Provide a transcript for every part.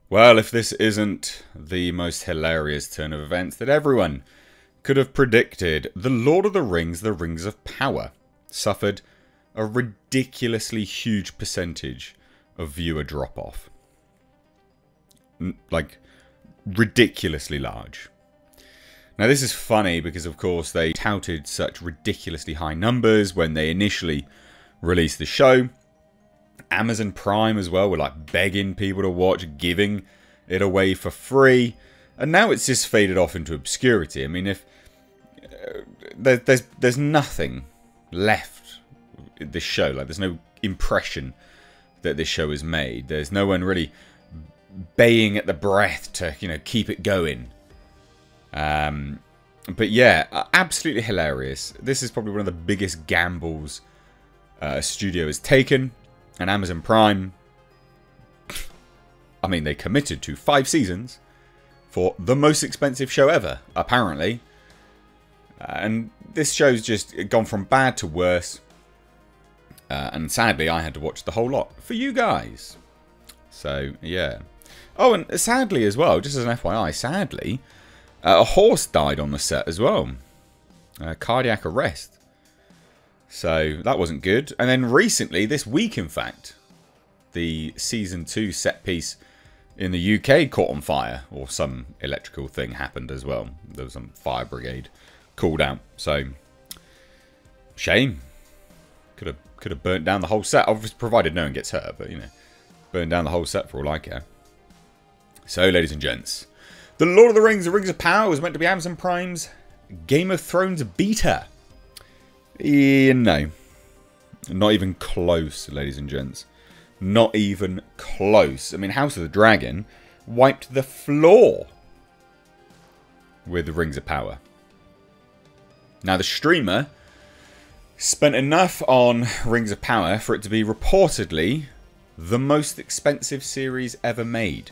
Well, if this isn't the most hilarious turn of events that everyone could have predicted, The Lord of the Rings, The Rings of Power, suffered a ridiculously huge percentage of viewer drop-off. Like, ridiculously large. Now, this is funny because, of course, they touted such ridiculously high numbers when they initially released the show. Amazon Prime as well were like begging people to watch, giving it away for free, and now it's just faded off into obscurity. I mean, if there's nothing left in this show, like there's no impression that this show has made. There's no one really baying at the breath to keep it going. But yeah, absolutely hilarious. This is probably one of the biggest gambles a studio has taken. And Amazon Prime, I mean, they committed to 5 seasons for the most expensive show ever, apparently. And this show's just gone from bad to worse. And sadly, I had to watch the whole lot for you guys. So, yeah. Oh, and sadly as well, just as an FYI, sadly, a horse died on the set as well. Cardiac arrest. So, that wasn't good. And then recently, this week in fact, the Season 2 set piece in the UK caught on fire. Or some electrical thing happened as well. There was some fire brigade called out. So, shame. Could have burnt down the whole set. Obviously, provided no one gets hurt. But, burn down the whole set for all I care. So, ladies and gents, The Lord of the Rings, The Rings of Power was meant to be Amazon Prime's Game of Thrones beta. No. Not even close, ladies and gents. Not even close. I mean, House of the Dragon wiped the floor with The Rings of Power. Now, the streamer spent enough on Rings of Power for it to be reportedly the most expensive series ever made.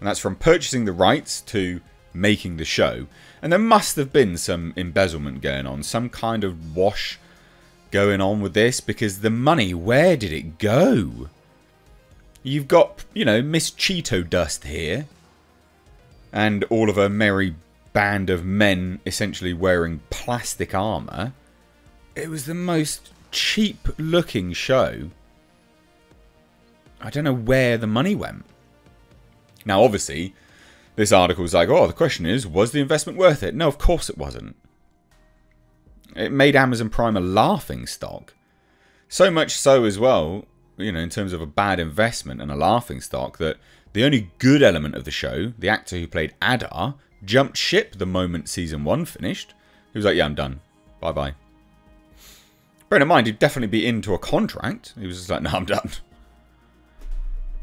And that's from purchasing the rights to making the show. And there must have been some embezzlement going on. Some kind of wash going on with this. Because the money, where did it go? You've got, Miss Cheeto Dust here. And all of her merry band of men essentially wearing plastic armour. It was the most cheap looking show. I don't know where the money went. Now, obviously, this article's like, oh, the question is, was the investment worth it? No, of course it wasn't. It made Amazon Prime a laughing stock. So much so as well, in terms of a bad investment and a laughing stock, that the only good element of the show, the actor who played Adar, jumped ship the moment Season 1 finished. He was like, yeah, I'm done. Bye-bye. Bearing in mind, he'd definitely be into a contract. He was just like, no, I'm done.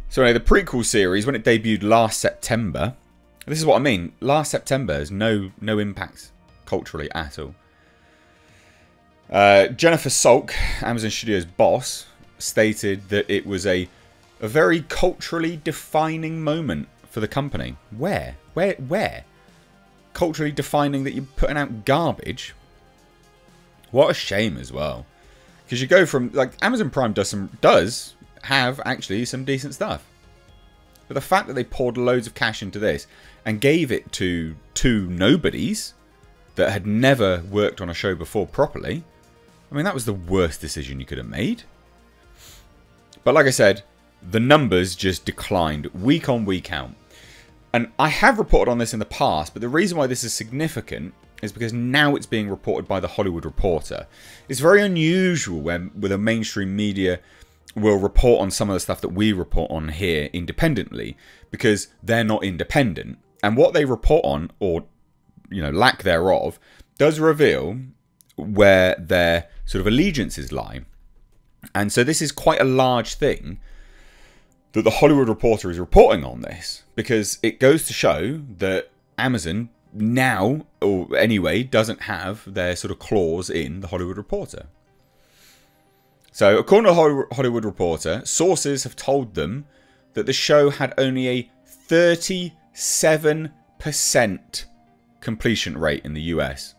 So anyway, the prequel series, when it debuted last September, this is what I mean. Last September has no impact culturally at all. Jennifer Salk, Amazon Studios' boss, stated that it was a very culturally defining moment for the company. Where? Culturally defining that you're putting out garbage? What a shame as well. Because you go from, Amazon Prime does have actually some decent stuff. But the fact that they poured loads of cash into this and gave it to 2 nobodies that had never worked on a show before properly, I mean, that was the worst decision you could have made. But like I said, the numbers just declined week on week out. And I have reported on this in the past, but the reason why this is significant is because now it's being reported by The Hollywood Reporter. It's very unusual when with a mainstream media will report on some of the stuff that we report on here independently, because they're not independent. And what they report on, or lack thereof, does reveal where their sort of allegiances lie. And so this is quite a large thing that The Hollywood Reporter is reporting on this, because it goes to show that Amazon now, or anyway, doesn't have their sort of clause in The Hollywood Reporter. So, according to Hollywood Reporter, sources have told them that the show had only a 37% completion rate in the US.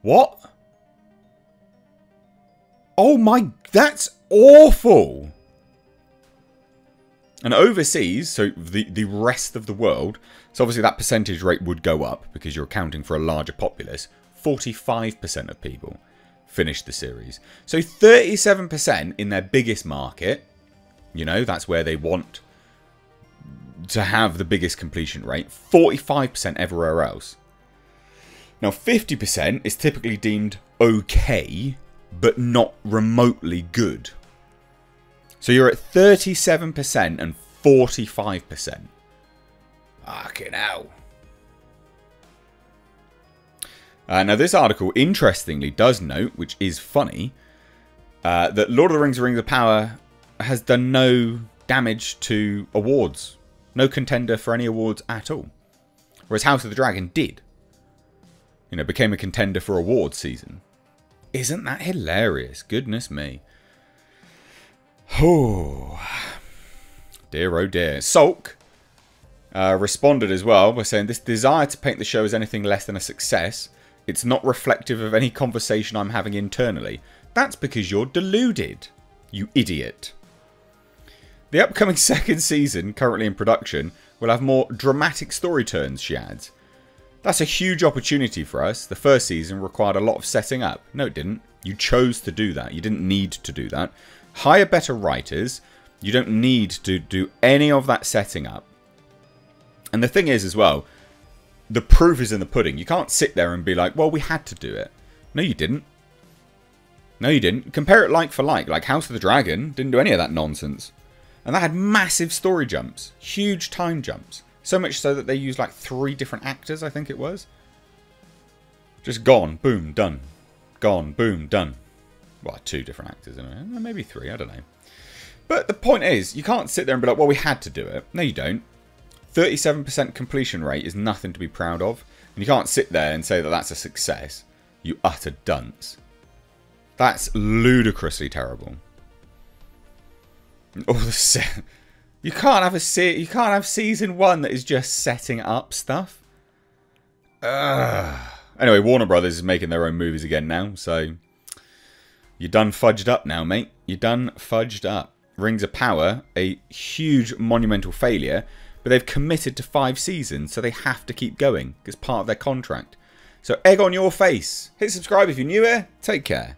What? Oh my, that's awful. And overseas, so the rest of the world, so obviously that percentage rate would go up because you're accounting for a larger populace. 45% of people finished the series. So 37% in their biggest market, you know, that's where they want to have the biggest completion rate. 45% everywhere else. Now 50% is typically deemed okay, but not remotely good. So you're at 37% and 45%. Fucking hell. Now this article, interestingly, does note, which is funny, that Lord of the Rings: Rings of Power has done no damage to awards. No contender for any awards at all. Whereas House of the Dragon did. You know, became a contender for awards season. Isn't that hilarious? Goodness me. Oh, dear oh dear. Sulk responded as well by saying, this desire to paint the show as anything less than a success, it's not reflective of any conversation I'm having internally. That's because you're deluded, you idiot. The upcoming second season, currently in production, will have more dramatic story turns, she adds. That's a huge opportunity for us. The first season required a lot of setting up. No, it didn't. You chose to do that. You didn't need to do that. Hire better writers. You don't need to do any of that setting up. And the thing is as well, the proof is in the pudding. You can't sit there and be like, well, we had to do it. No, you didn't. No, you didn't. Compare it like for like. Like House of the Dragon didn't do any of that nonsense. And that had massive story jumps. Huge time jumps. So much so that they used like 3 different actors, I think it was. Just gone, boom, done. Gone, boom, done. Well, 2 different actors, anyway. Maybe 3, I don't know. But the point is, you can't sit there and be like, well, we had to do it. No, you don't. 37% completion rate is nothing to be proud of. And you can't sit there and say that that's a success. You utter dunce. That's ludicrously terrible. All the you can't have season 1 that is just setting up stuff. Anyway, Warner Brothers is making their own movies again now, so you're done fudged up now, mate. You're done fudged up. Rings of Power, a huge monumental failure, but they've committed to 5 seasons, so they have to keep going. It's part of their contract. So egg on your face. Hit subscribe if you're new here. Take care.